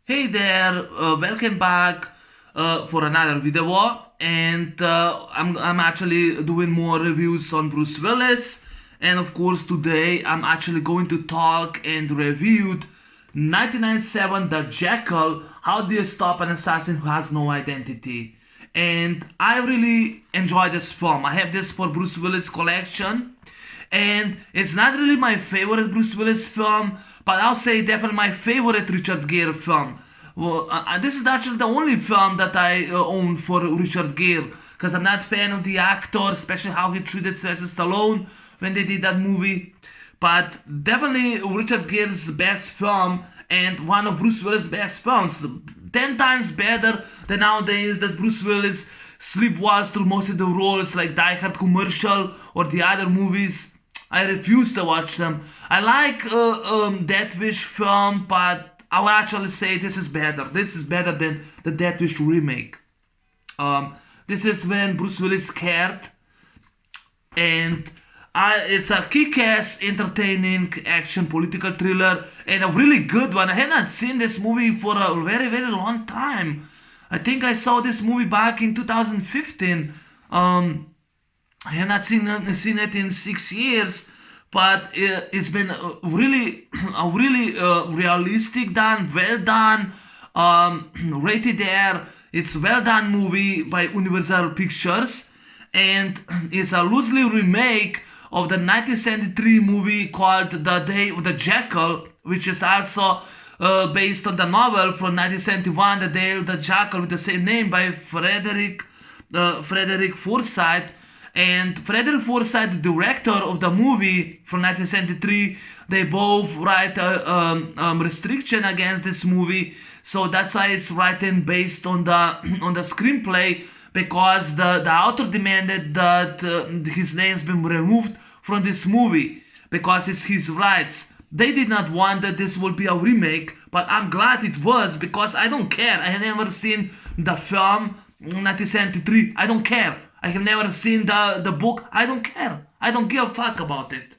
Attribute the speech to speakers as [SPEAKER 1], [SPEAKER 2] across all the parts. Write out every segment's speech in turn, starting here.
[SPEAKER 1] Hey there, welcome back for another video. And I'm actually doing more reviews on Bruce Willis. And of course, today I'm actually going to talk and review 1997 The Jackal. How do you stop an assassin who has no identity? And I really enjoy this film. I have this for Bruce Willis collection, and it's not really my favorite Bruce Willis film, but I'll say definitely my favorite Richard Gere film. Well, this is actually the only film that I own for Richard Gere, because I'm not a fan of the actor, especially how he treated Sylvester Stallone when they did that movie. But definitely Richard Gere's best film and one of Bruce Willis' best films. 10 times better than nowadays that Bruce Willis sleepwalks through most of the roles like Die Hard commercial or the other movies. I refuse to watch them. I like Death Wish film, but I'll actually say this is better. This is better than the Death Wish remake. This is when Bruce Willis scared, and it's a kick-ass, entertaining action political thriller and a really good one. I had not seen this movie for a very, very long time. I think I saw this movie back in 2015. I have not seen it in 6 years, but it's been really a really realistic done, well done, rated R. It's well done movie by Universal Pictures, and it's a loosely remake of the 1973 movie called The Day of the Jackal, which is also based on the novel from 1971, The Day of the Jackal, with the same name by Frederick Forsyth. And Frederick Forsyth, the director of the movie from 1973, they both write a restriction against this movie, so that's why it's written based on the on the screenplay, because the author demanded that his name's been removed from this movie because it's his rights. They did not want that this will be a remake, but I'm glad it was, because I don't care. I have never seen the film 1973. I don't care. I have never seen the book. I don't care. I don't give a fuck about it.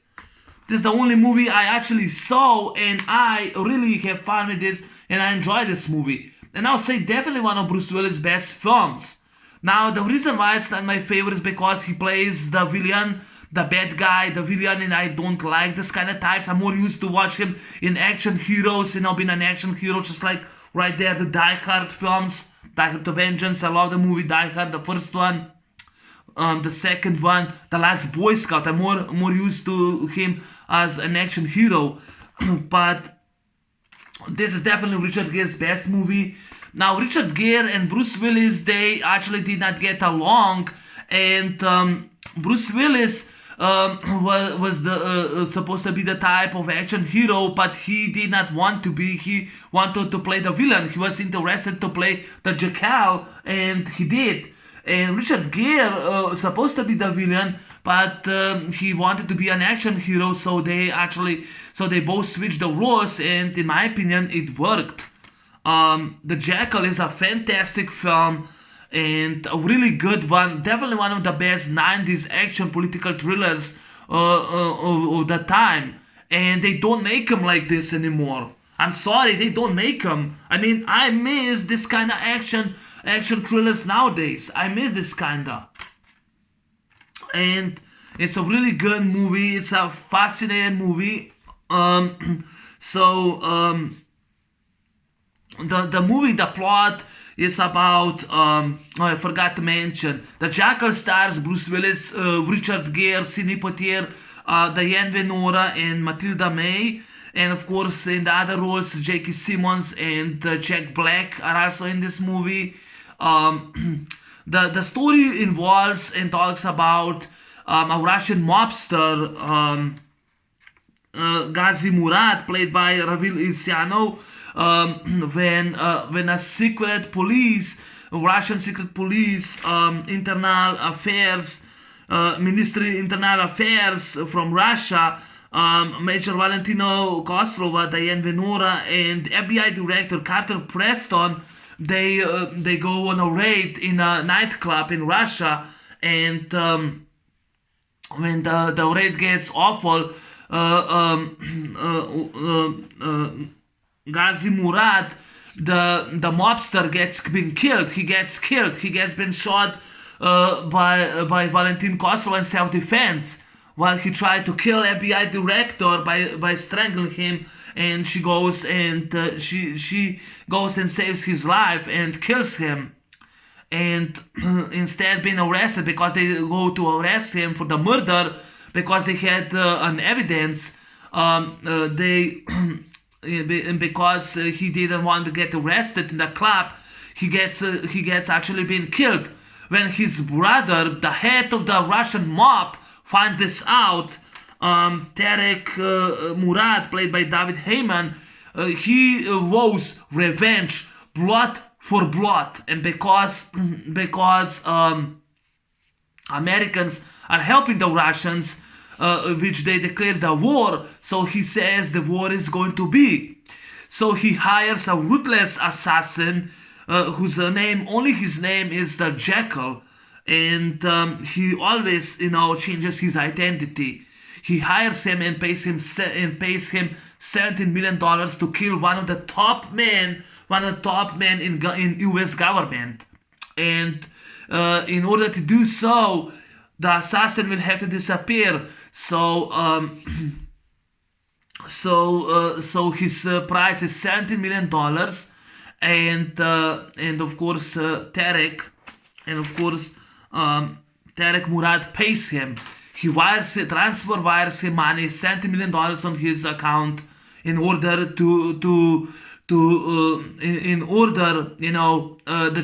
[SPEAKER 1] This is the only movie I actually saw, and I really have fun with this, and I enjoy this movie. And I'll say definitely one of Bruce Willis' best films. Now, the reason why it's not my favorite is because he plays the villain, the bad guy, the villain, and I don't like this kind of types. I'm more used to watch him in action heroes, being an action hero, just like right there, the Die Hard films, Die Hard to Vengeance. I love the movie Die Hard, the first one. The second one, The Last Boy Scout. I'm more used to him as an action hero, but this is definitely Richard Gere's best movie. Now, Richard Gere and Bruce Willis, they actually did not get along, and Bruce Willis was the supposed to be the type of action hero, but he did not want to be. He wanted to play the villain. He was interested to play the Jackal, and he did. And Richard Gere supposed to be the villain, but he wanted to be an action hero, so they both switched the roles, and in my opinion, it worked. The Jackal is a fantastic film and a really good one. Definitely one of the best 90s action political thrillers of the time. And they don't make them like this anymore. I'm sorry, they don't make them. I mean, I miss this kind of action thrillers nowadays. I miss this kinda. And it's a really good movie. It's a fascinating movie. So the movie, the plot is about I forgot to mention, the Jackal stars Bruce Willis, Richard Gere, Sidney Poitier, Diane Venora, and Matilda May. And of course, in the other roles, J.K. Simmons and Jack Black are also in this movie. The story involves and talks about a Russian mobster, Ghazi Murad, played by Ravil Isiano, when a Russian secret police, internal affairs, Ministry Internal Affairs from Russia, Major Valentino Koslova, Diane Venora, and FBI Director Carter Preston, they go on a raid in a nightclub in Russia, and when the raid gets awful, Ghazi Murad the mobster gets been killed. He gets killed. He gets been shot by Valentin Koslov in self-defense while he tried to kill FBI director by strangling him. And she goes and she goes and saves his life and kills him. And instead being arrested because they go to arrest him for the murder because they had an evidence. Because he didn't want to get arrested in the club, he gets actually being killed. When his brother, the head of the Russian mob, finds this out, Tarek Murad, played by David Heyman, he vows revenge, blood for blood, and because Americans are helping the Russians, which they declared the war, so he says the war is going to be. So he hires a ruthless assassin whose name is the Jackal, and he always changes his identity. He hires him and pays him $17 million to kill one of the top men in U.S. government. And in order to do so, the assassin will have to disappear. So his price is $17 million, and of course Tarek Murad pays him. He wires him money, $70 million on his account in order the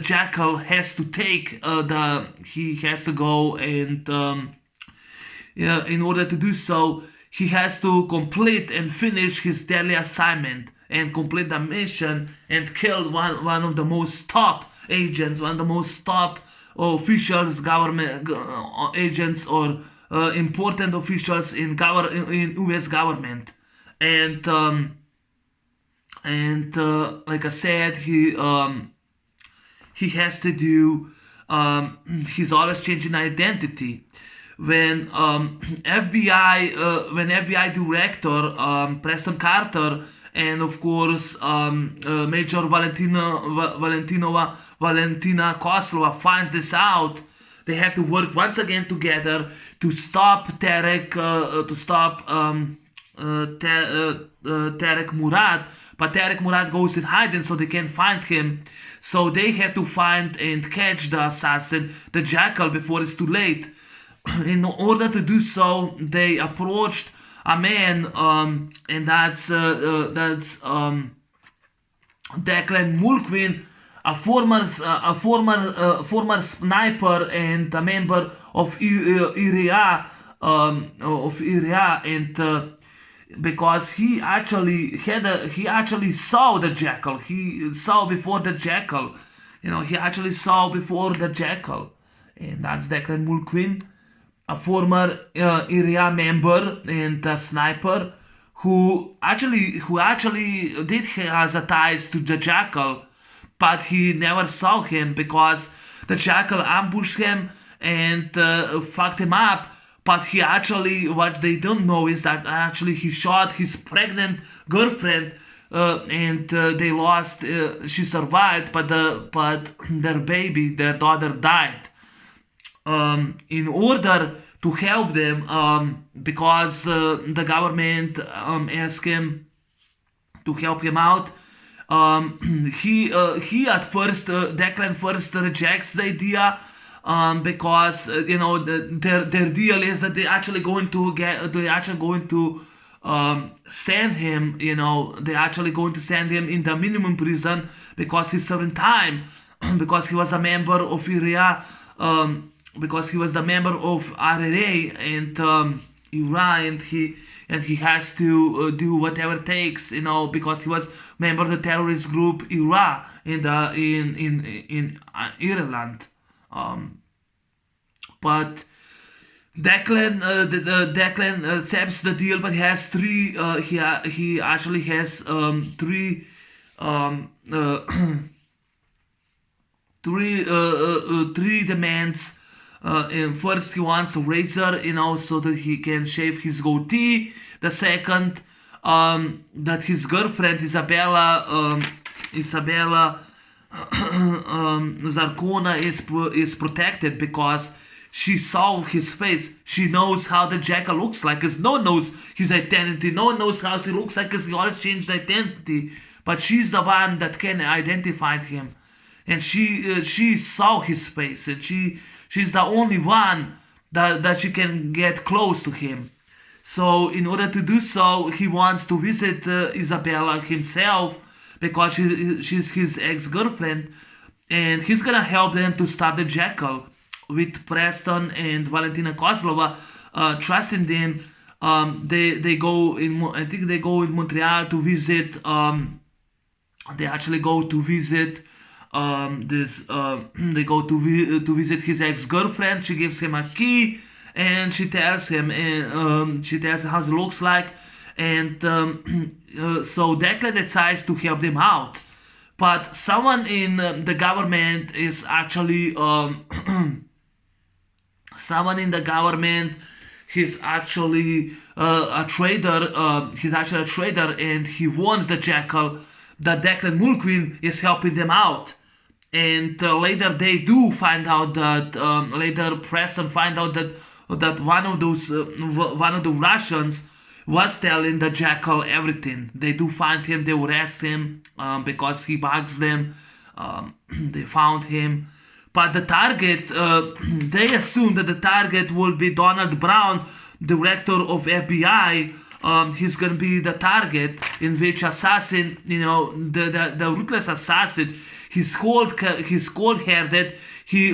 [SPEAKER 1] Jackal has to take he has to go and in order to do so, he has to complete and finish his daily assignment and complete the mission and kill one of the most top agents, one of the most top officials, government agents or important officials in U.S. government. And like I said, he has to do. He's always changing identity. When FBI director Preston Carter and of course Major Valentina Koslova finds this out, they have to work once again together to stop Tarek Murad. But Tarek Murad goes in hiding, so they can't find him. So they have to find and catch the assassin, the Jackal, before it's too late. In order to do so, they approached a man, and that's Declan Murphy, a former sniper and a member of IRA, and because he actually saw the Jackal. He saw before the Jackal. He actually saw before the Jackal, and that's Declan Murphy, a former IRA member and a sniper who actually did has a ties to the Jackal, but he never saw him because the Jackal ambushed him and fucked him up. But he actually, what they don't know is that actually he shot his pregnant girlfriend, and they lost. She survived, but their daughter died. In order to help them, because the government asked him to help him out, he at first, Declan first rejects the idea. Because their deal is that they're actually going to send him. They're actually going to send him in the minimum prison because he's serving time, because he was a member of IRA, because he was the member of RRA and IRA, and he has to do whatever it takes, because he was member of the terrorist group IRA in Ireland. But Declan accepts the deal, but he has three. He actually has three demands. And first, he wants a razor, so that he can shave his goatee. The second, that his girlfriend Isabella Isabella Zarcona is protected because she saw his face. She knows how the Jackal looks like, because no one knows his identity. No one knows how he looks like, because he always changed identity. But she's the one that can identify him, and she saw his face, and she's the only one that she can get close to him. So in order to do so, he wants to visit Isabella himself, because she's his ex-girlfriend, and he's gonna help them to stop the Jackal, with Preston and Valentina Kozlova trusting them. They go in, I think they go in Montreal to visit. They actually go to visit they go to visit his ex-girlfriend. She gives him a key, and she tells him how it looks like, and so Declan decides to help them out, but someone in the government is actually someone in the government. He's actually a trader. He's actually a trader, and he warns the Jackal that Declan Mulqueen is helping them out. And later they do find out that later Preston find out that one of the Russians was telling the Jackal everything. They do find him. They arrest him because he bugs them. They found him. But the target, they assume that the target will be Donald Brown, director of FBI. He's gonna be the target, in which assassin, the ruthless assassin. He's cold-hearted. He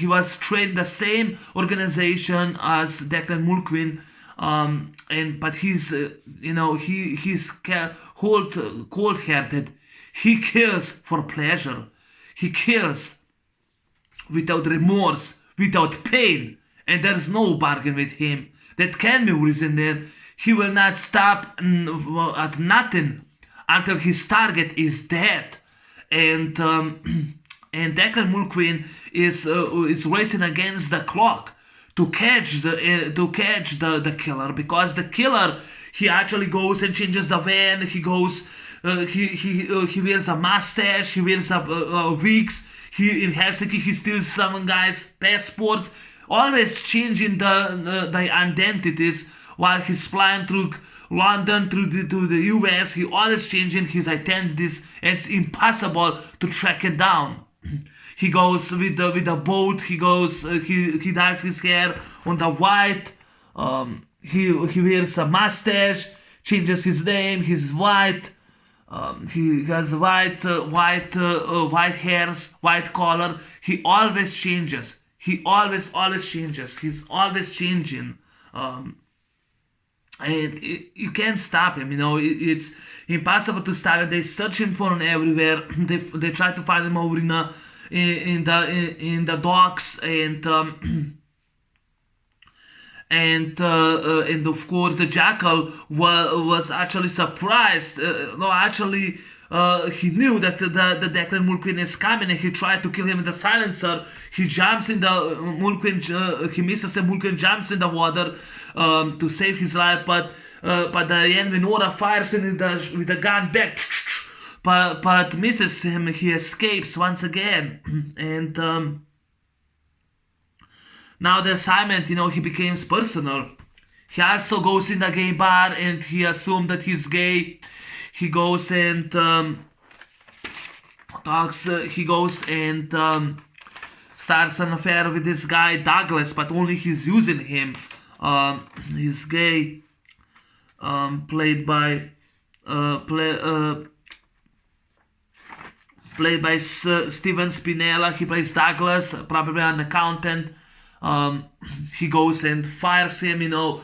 [SPEAKER 1] was trained the same organization as Declan Mulqueen, but he's cold-hearted. He kills for pleasure. He kills without remorse, without pain, and there's no bargain with him. That can be reason there. He will not stop at nothing until his target is dead. And Declan Mulqueen is racing against the clock to catch the killer, because the killer, he actually goes and changes the van. He goes he wears a mustache. He wears wigs. In Helsinki, he steals some guy's passports, always changing the identities while he's flying through London to the US. He always changing his identities. It's impossible to track it down. He goes with a boat. He goes. He dyes his hair on the white. He wears a mustache. Changes his name. He's white. He has white hairs, white collar. He always changes. He always changes. He's always changing. And you can't stop him. It's impossible to stop him. They search him for him everywhere. They try to find him over in the docks, and of course the Jackal was actually surprised. He knew that the Declan Mulqueen is coming, and he tried to kill him with the silencer. He jumps in the Mulqueen. He misses, and Mulqueen jumps in the water to save his life. But the enemy Nora fires him with the gun back, but misses him. He escapes once again, and now the assignment, he becomes personal. He also goes in the gay bar, and he assumes that he's gay. He goes and talks. He goes and starts an affair with this guy Douglas, but only he's using him. He's gay, played by Steven Spinella. He plays Douglas, probably an accountant. He goes and fires him, and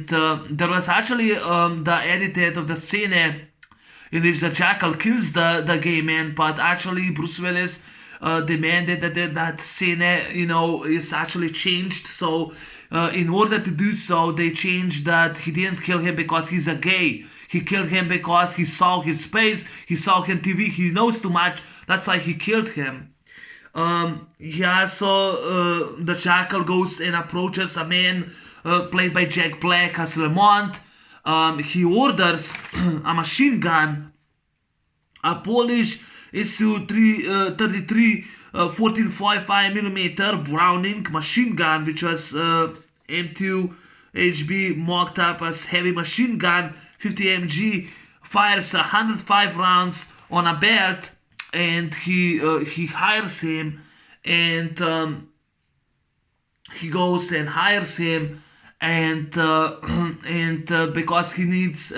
[SPEAKER 1] there was actually the edit of the scene in which the Jackal kills the gay man, but actually Bruce Willis demanded that scene is actually changed. So in order to do so, they changed that he didn't kill him because he's a gay. He killed him because he saw his face, he saw him on TV, he knows too much, that's why he killed him. He also, the Jackal goes and approaches a man played by Jack Black as Lamont. He orders a machine gun a Polish issue 33 14.55 Browning machine gun, which was M2HB mocked up as heavy machine gun, 50 mg, fires 105 rounds on a belt, and he hires him, and he goes and hires him, and because he needs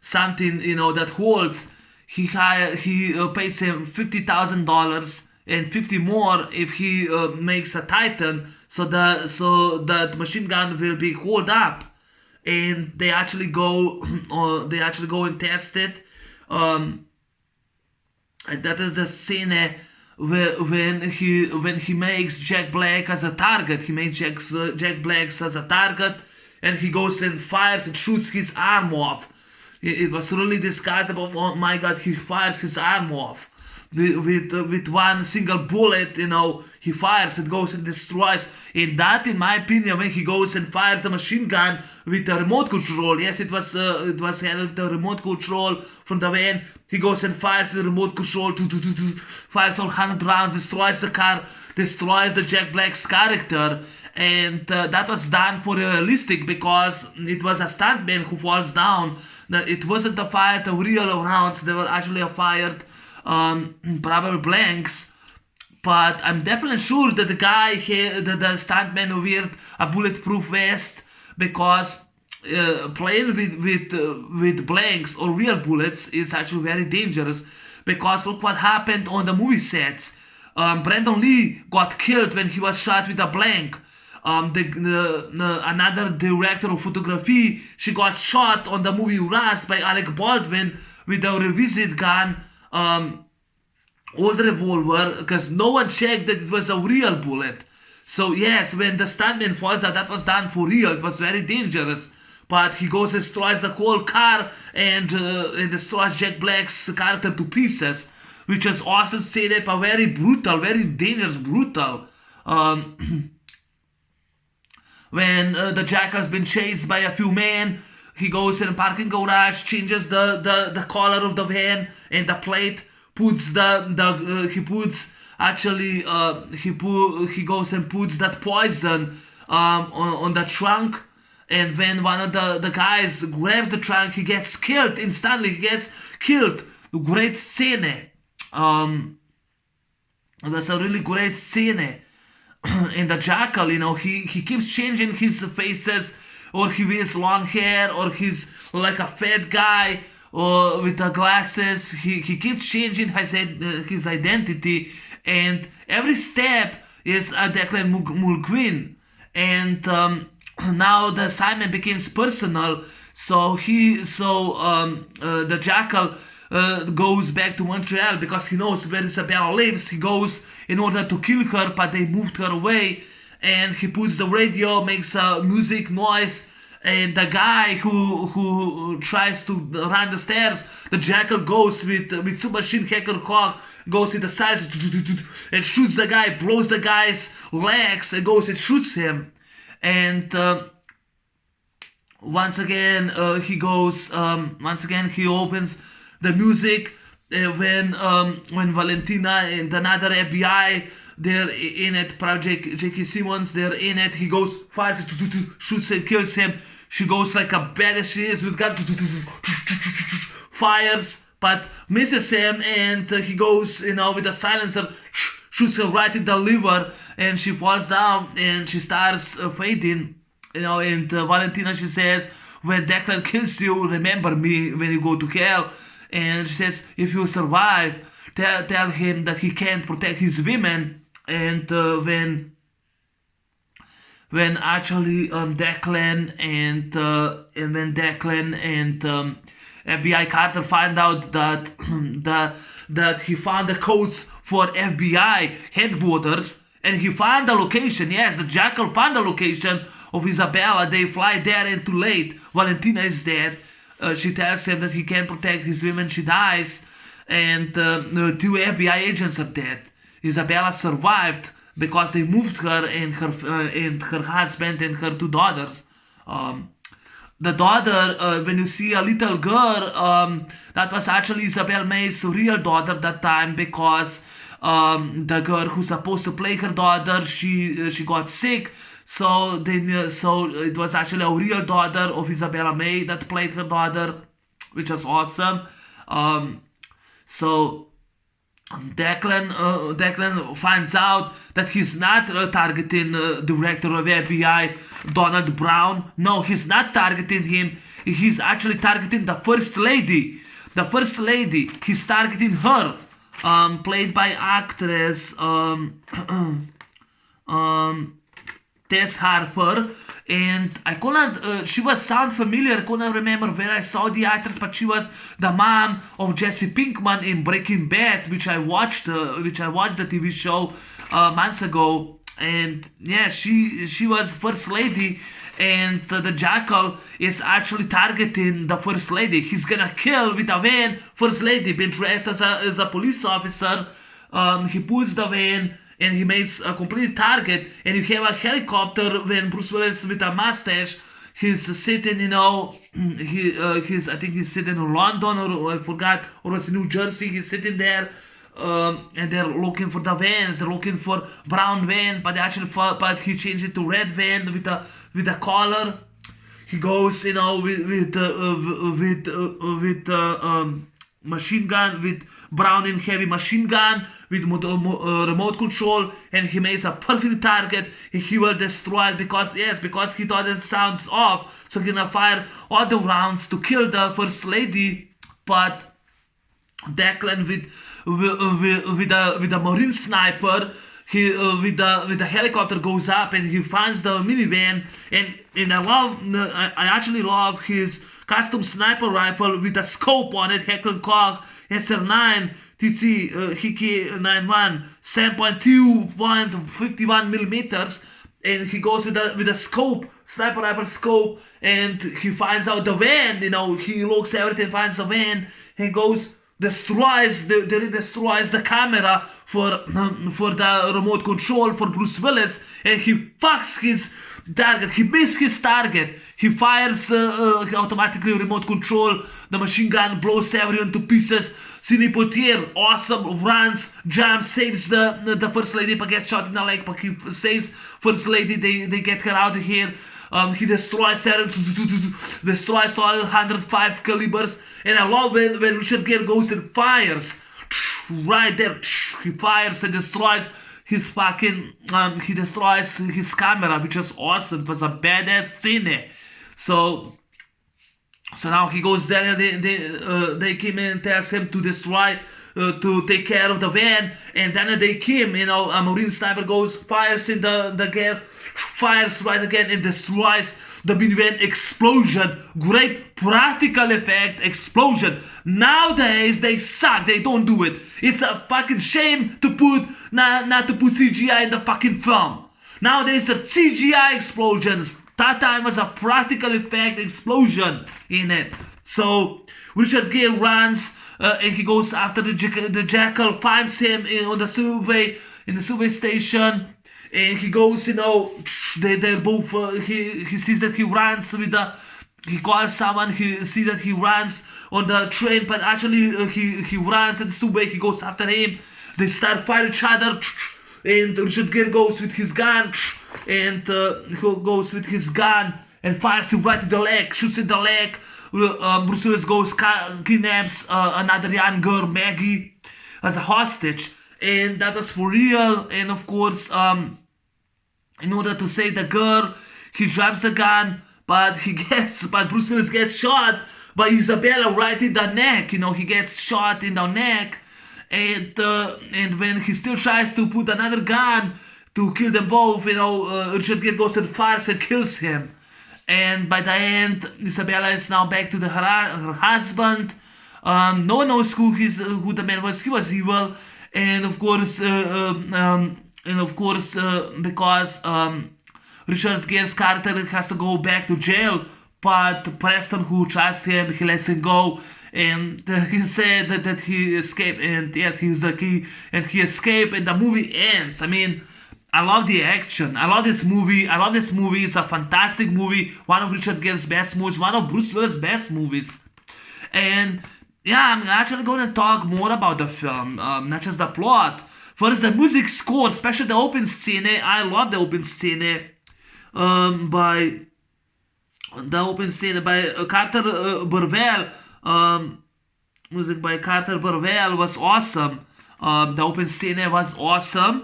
[SPEAKER 1] something, that holds. He pays him $50,000 and 50 more if he makes a Titan, so that machine gun will be hold up, and they actually go and test it. And that is the scene when he makes Jack Black as a target. He makes Jack Black as a target, and he goes and fires and shoots his arm off. It was really disgusting. Oh my God, he fires his arm off with one single bullet. He fires, it goes and destroys. And that, in my opinion, when he goes and fires the machine gun with the remote control, yes, it was handled with the remote control from the van. He goes and fires the remote control, fires all 100 rounds, destroys the car, destroys the Jack Black's character. And that was done for realistic, because it was a stuntman who falls down. It wasn't a fired of real rounds, they were actually fired probably blanks. But I'm definitely sure that the guy here, the stuntman wear a bulletproof vest, because playing with blanks or real bullets is actually very dangerous. Because look what happened on the movie sets. Brandon Lee got killed when he was shot with a blank. Another director of photography, she got shot on the movie Rust by Alec Baldwin with a revisit gun, old revolver, because no one checked that it was a real bullet. So yes, when the stuntman falls down, that was done for real. It was very dangerous. But he goes and destroys the whole car and destroys Jack Black's character to pieces, which is also set up a very brutal, very dangerous, brutal. When the Jackal has been chased by a few men, he goes in a parking garage, changes the color of the van and the plate, he goes and puts that poison on the trunk, and when one of the guys grabs the trunk, he gets killed instantly. He gets killed. Great scene. That's a really great scene. In the Jackal, he keeps changing his faces, or he wears long hair, or he's like a fat guy, or with the glasses. He keeps changing his identity, and every step is a Declan Mulqueen. And now the assignment becomes personal. So the Jackal goes back to Montreal because he knows where Isabella lives. He goes in order to kill her, but they moved her away, and he puts the radio, makes a music noise, and the guy who tries to run the stairs, the Jackal goes with submachine hacker hawk, goes in the sides and shoots the guy, blows the guy's legs, and goes and shoots him. And once again he opens the music. When Valentina and another FBI, they're in it, Project J.K. Simmons, they're in it, he goes, fires, shoots and kills him. She goes like a badass she is with gun, fires, but misses him, and he goes, with a silencer, shoots her right in the liver, and she falls down, and she starts fading, and Valentina, she says, when Declan kills you, remember me when you go to hell. And she says, if you survive, tell him that he can't protect his women. And when actually Declan and FBI Carter find out that he found the codes for FBI headquarters, and he found the location. Yes, the Jackal found the location of Isabella. They fly there, and too late. Valentina is dead. She tells him that he can't protect his women. She dies, and 2 FBI agents are dead. Isabella survived because they moved her and her husband and her 2 daughters. the daughter, when you see a little girl, that was actually Isabel May's real daughter that time, because the girl who's supposed to play her daughter, she got sick. So it was actually a real daughter of Isabella May that played her daughter, which was awesome. So Declan finds out that he's not targeting director of FBI Donald Brown. No, he's not targeting him. He's actually targeting the first lady. The first lady. He's targeting her, played by actress Tess Harper. And I couldn't, she was sound familiar. I couldn't remember where I saw the actress, but she was the mom of Jesse Pinkman in Breaking Bad, which I watched the TV show months ago. And yeah, she was first lady, and the Jackal is actually targeting the first lady. He's gonna kill with a van first lady, been dressed as a police officer. He pulls the van, and he makes a complete target, and you have a helicopter when Bruce Willis with a mustache, he's sitting, he's I think he's sitting in London, or I forgot, or was in New Jersey. He's sitting there, and they're looking for the vans. They're looking for brown van, but but he changed it to red van with a collar. He goes, with machine gun, with Browning heavy machine gun with remote control, and he makes a perfect target. He will destroy it because he thought it sounds off, so he's gonna fire all the rounds to kill the first lady. But Declan with a marine sniper, he with the helicopter goes up, and he finds the minivan, and I actually love his custom sniper rifle with a scope on it, Heckler Koch SR9 TC HK91 7.2.51 millimeters, and he goes with a scope, sniper rifle scope, and he finds out the van. He looks everything, finds the van, and goes destroys the camera for the remote control for Bruce Willis, and he fucks his target. He missed his target. He fires automatically remote control. The machine gun blows everyone to pieces. Sidney Poitier, awesome, runs, jumps, saves the first lady, but gets shot in the leg. But he saves first lady. They get her out of here. He destroys her, destroys all 105 calibers. And I love when Richard Gere goes and fires. Right there, he fires and destroys his he destroys his camera, which is awesome. It was a badass scene. So now he goes there, and they came in and tells him to destroy, to take care of the van, and then they came, a marine sniper goes, fires in the gas, fires right again, and destroys the minivan. Explosion, great practical effect explosion. Nowadays they suck, they don't do it. It's a fucking shame to put not to put CGI in the fucking film. Nowadays the CGI explosions. That time was a practical effect explosion in it. So Richard Gere runs, and he goes after the Jackal, finds him in the subway station, and he goes, they're both, he sees that he runs he calls someone, he sees that he runs on the train, but actually he runs in the subway. He goes after him, they start fighting each other, and Richard Gere goes with his gun, and fires him right in the leg, shoots in the leg. Bruce Willis goes, kidnaps another young girl, Maggie, as a hostage, and that was for real. And of course, in order to save the girl, he drops the gun, but Bruce Willis gets shot by Isabella right in the neck. He gets shot in the neck, and when he still tries to put another gun to kill them both, Richard Gere goes and fires and kills him. And by the end, Isabella is now back to her husband. No one knows who the man was. He was evil, and of course, because Richard Gere's character has to go back to jail, but Preston, who trusts him, he lets him go, and he said that he escaped, and yes, he's the key, and he escaped, and the movie ends. I mean, I love the action. I love this movie. I love this movie. It's a fantastic movie. One of Richard Gere's best movies. One of Bruce Willis' best movies. And yeah, I'm actually going to talk more about the film, not just the plot. First, the music score, especially the open scene. I love the open scene by Carter Burwell. Music by Carter Burwell was awesome. The open scene was awesome.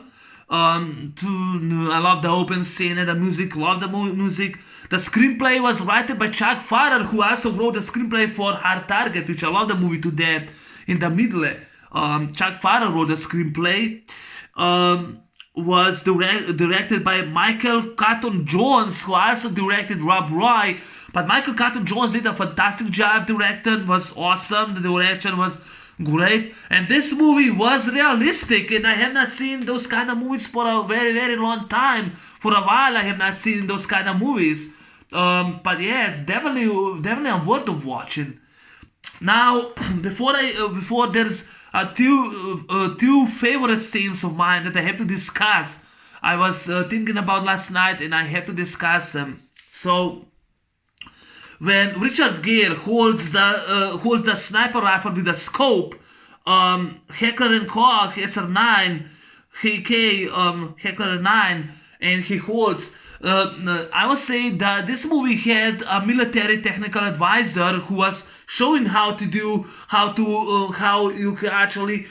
[SPEAKER 1] I love the open scene, the music, love the music. The screenplay was written by Chuck Farrer, who also wrote the screenplay for Hard Target, which I love the movie to death. In the middle, Chuck Farrer wrote the screenplay. Was directed by Michael Caton Jones, who also directed Rob Roy. But Michael Caton Jones did a fantastic job directing, was awesome, the direction was great. And this movie was realistic, and I have not seen those kind of movies for a very, very long time. For a while, I have not seen those kind of movies. But yes, definitely worth of watching. Now, before there's two favorite scenes of mine that I have to discuss. I was thinking about last night, and I have to discuss them. So, when Richard Gere holds the sniper rifle with a scope, Heckler and Koch SR9, Heckler 9, and he holds. I would say that this movie had a military technical advisor who was showing how you can actually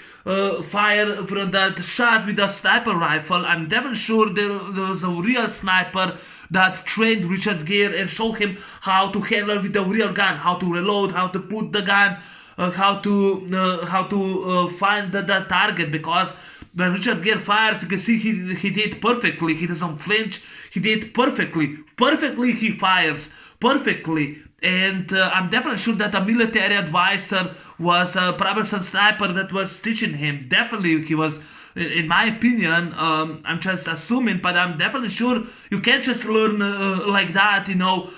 [SPEAKER 1] fire from that shot with a sniper rifle. I'm definitely sure there was a real sniper that trained Richard Gere and showed him how to handle with a real gun, how to reload, how to put the gun, how to find the target. Because when Richard Gere fires, you can see he did perfectly. He doesn't flinch. He did perfectly. Perfectly, he fires perfectly. And I'm definitely sure that a military advisor was probably some sniper that was teaching him. Definitely, he was. In my opinion, I'm just assuming, but I'm definitely sure you can't just learn like that,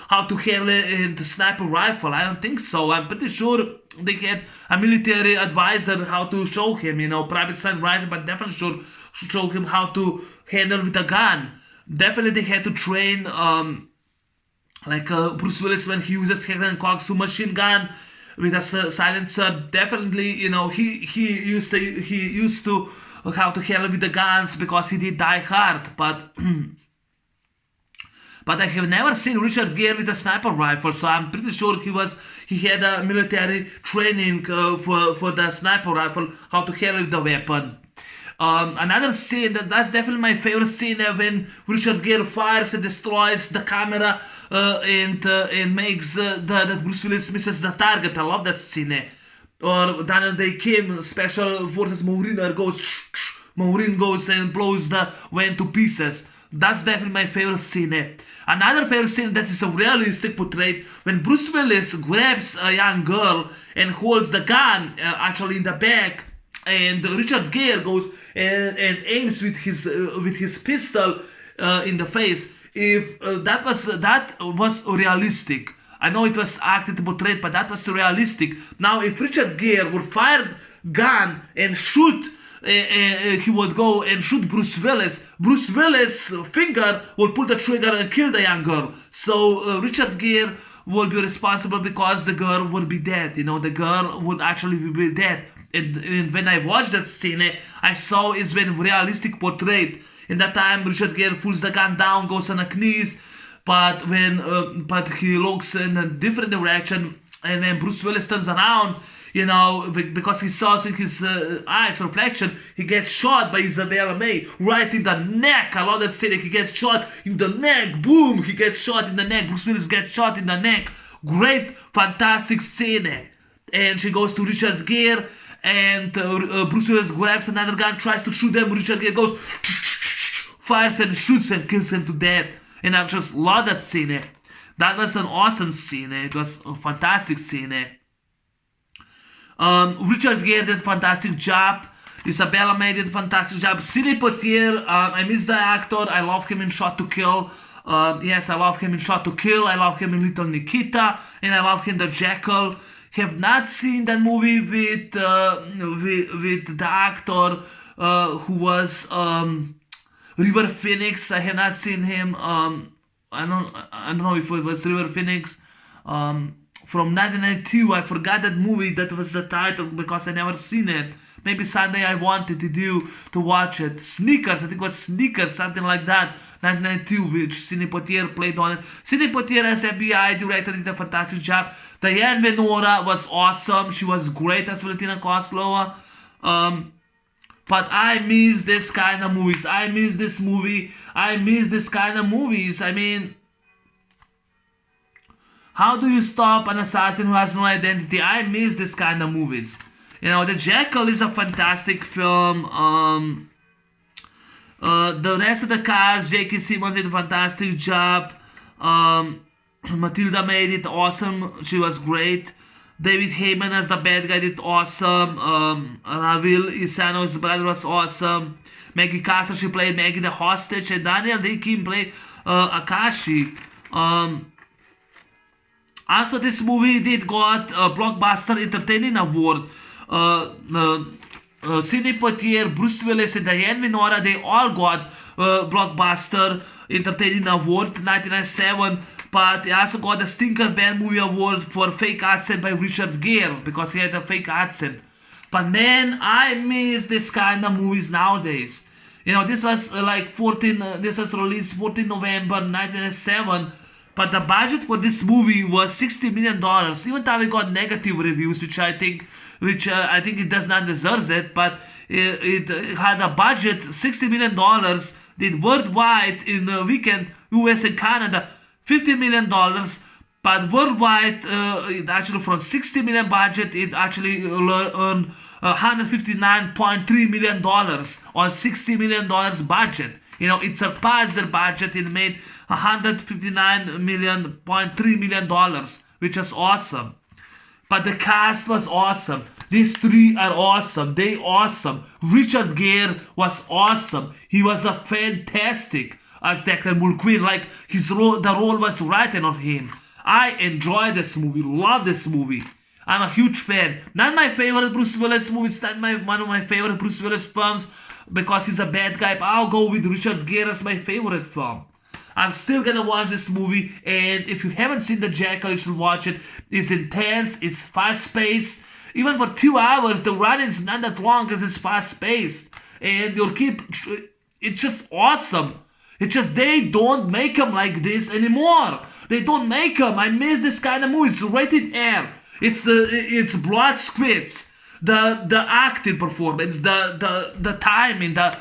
[SPEAKER 1] how to handle the sniper rifle. I don't think so. I'm pretty sure they had a military advisor how to show him, private side writing, but definitely sure show him how to handle with a gun. Definitely they had to train, Bruce Willis when he uses Heckler & Koch submachine gun with a silencer. Definitely, he used to how to handle with the guns because he did Die Hard, but I have never seen Richard Gere with a sniper rifle, so I'm pretty sure he had a military training for the sniper rifle, how to handle the weapon. Another scene that's definitely my favorite scene when Richard Gere fires and destroys the camera and makes that Bruce Willis misses the target. I love that scene. Or Daniel Day Kim, Special Forces Maureen goes and blows the van to pieces. That's definitely my favorite scene. Another favorite scene that is a realistic portrait when Bruce Willis grabs a young girl and holds the gun actually in the back, and Richard Gere goes and aims with his pistol in the face. If that was realistic. I know it was acted portrait, but that was realistic. Now, if Richard Gere would fire gun and shoot, he would go and shoot Bruce Willis. Bruce Willis' finger will pull the trigger and kill the young girl. So Richard Gere will be responsible because the girl would be dead. The girl would actually be dead. And when I watched that scene, I saw it's been realistic portrait. In that time, Richard Gere pulls the gun down, goes on his knees. But he looks in a different direction, and then Bruce Willis turns around, because he saw in his eyes reflection, he gets shot by Isabella May right in the neck. I love that scene. He gets shot in the neck. Boom! He gets shot in the neck. Bruce Willis gets shot in the neck. Great, fantastic scene. And she goes to Richard Gere, and Bruce Willis grabs another gun, tries to shoot them. Richard Gere goes, fires and shoots and kills him to death. And I just love that scene. That was an awesome scene. It was a fantastic scene. Richard Gere did a fantastic job. Isabella May did a fantastic job. Sidney Poitier, I miss the actor. I love him in Shot to Kill. Yes, I love him in Shot to Kill. I love him in Little Nikita. And I love him in The Jackal. Have not seen that movie with the actor who was... River Phoenix. I have not seen him. I don't know if it was River Phoenix. From 1992. I forgot that movie. That was the title because I never seen it. Maybe Sunday I wanted to watch it. Sneakers. I think it was Sneakers, something like that. 1992, which Sidney Poitier played on it. Sidney Poitier as FBI director did a fantastic job. Diane Venora was awesome. She was great as Valentina Kozlova. But I miss this kind of movies. I miss this movie. I miss this kind of movies. I mean, how do you stop an assassin who has no identity? I miss this kind of movies. You know, The Jackal is a fantastic film. The rest of the cast, J.K. Simmons did a fantastic job. Matilda made it awesome. She was great. David Heyman as the bad guy did awesome. Ravil Isano's brother was awesome. Maggie Carter, she played Maggie the hostage. And Daniel Day Kim played Akashi. Also, this movie did got a Blockbuster Entertaining Award. Sidney Poitier, Bruce Willis, and Diane Venora, they all got Blockbuster Entertaining Award 1997. But they also got the Stinker Band Movie Award for fake accent by Richard Gere because he had a fake accent. But man, I miss this kind of movies nowadays. You know, this was this was released 14 November 1997. But the budget for this movie was $60 million. Even though it got negative reviews, which I think it does not deserve it. But it had a budget $60 million. Did worldwide in the weekend, US and Canada, $50 million. But worldwide, it actually from $60 million budget, it actually earned $159.3 million on $60 million budget. You know, it surpassed their budget. It made $159.3 million, which is awesome. But the cast was awesome. These three are awesome. They awesome. Richard Gere was awesome. He was a fantastic as Declan Murphy. Like the role was written on him. I enjoy this movie. Love this movie. I'm a huge fan. Not my favorite Bruce Willis movie. It's not one of my favorite Bruce Willis films because he's a bad guy. But I'll go with Richard Gere as my favorite film. I'm still gonna watch this movie, and if you haven't seen The Jackal, you should watch it. It's intense, it's fast-paced. Even for 2 hours, the running's not that long because it's fast-paced. And it's just awesome. It's just they don't make them like this anymore. They don't make them. I miss this kind of movie. It's rated R. It's blood scripts. The acting performance, the timing, the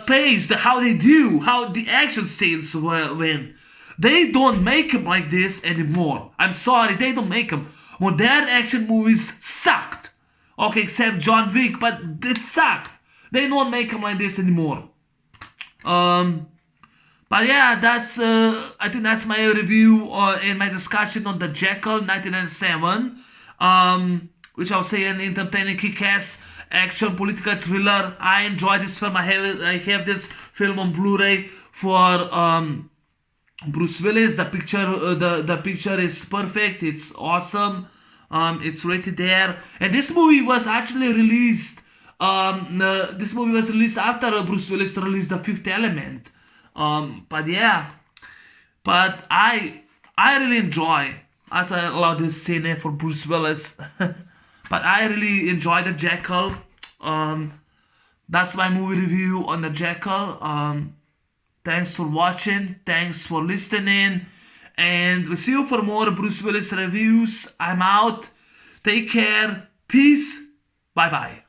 [SPEAKER 1] pace, how they do, how the action scenes win. They don't make them like this anymore. I'm sorry, they don't make them. Modern action movies sucked. Okay, except John Wick, but it sucked. They don't make them like this anymore. But yeah, I think that's my review and my discussion on The Jackal 1997. Which I'll say an entertaining, kick-ass action political thriller. I enjoy this film. I have this film on Blu-ray for Bruce Willis. The picture is perfect. It's awesome. It's rated there. And this movie was actually released. This movie was released after Bruce Willis released The Fifth Element. But yeah, but I really enjoy. As I love this scene for Bruce Willis. But I really enjoy The Jackal. That's my movie review on The Jackal. Thanks for watching. Thanks for listening. And we'll see you for more Bruce Willis reviews. I'm out. Take care. Peace. Bye-bye.